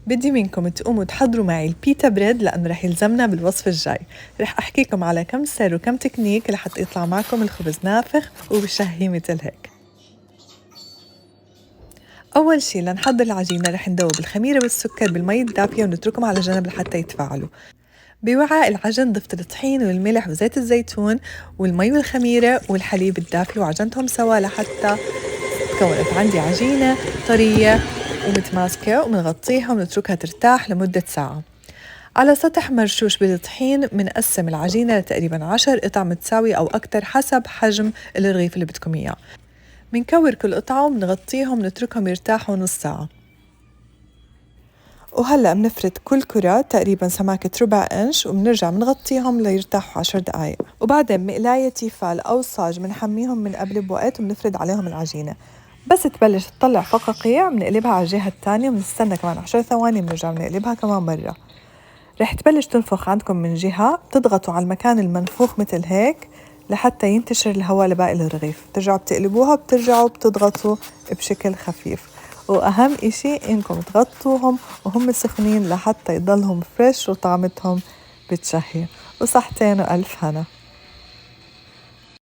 بدي منكم تقوموا تحضروا معي البيتا بريد لأنه رح يلزمنا بالوصف الجاي. رح أحكيكم على كم سر وكم تكنيك لحتى يطلع معكم الخبز نافخ وبشهي مثل هيك. أول شي لنحضر العجينة رح ندوب الخميرة والسكر بالمي الدافية ونتركهم على جنب لحتى يتفاعلوا. بوعاء العجن ضفت الطحين والملح وزيت الزيتون والمي والخميرة والحليب الدافي وعجنتهم سوا لحتى تكونت عندي عجينة طرية ومتماسكة، ومنغطيها ونتركها ترتاح لمدة ساعة. على سطح مرشوش بالطحين منقسم العجينة لتقريبا 10 قطع متساوية أو أكتر حسب حجم الرغيف اللي بدكم إياه. منكور كل قطعة ومنغطيهم ونتركهم يرتاحوا نص ساعة. وهلأ بنفرد كل كرة تقريبا سماكة ربع إنش وبنرجع بنغطيهم ليرتاحوا 10 دقايق، وبعدين بمقلاية تيفال أو صاج بنحميهم من قبل بوقت وبنفرد عليهم العجينة. بس تبلش تطلع فقاقيع بنقلبها على الجهة الثانية وبنستنى كمان 10 ثواني بنرجع بنقلبها كمان مرة. رح تبلش تنفخ عندكم من جهة، بتضغطوا على المكان المنفوخ مثل هيك لحتى ينتشر الهواء لباقي الرغيف، بترجعوا بتقلبوها بترجعوا بتضغطوا بشكل خفيف. وأهم إشي إنكم تغطوهم وهم سخنين لحتى يضلهم فريش وطعمتهم بتشهي. وصحتين وألف هنا.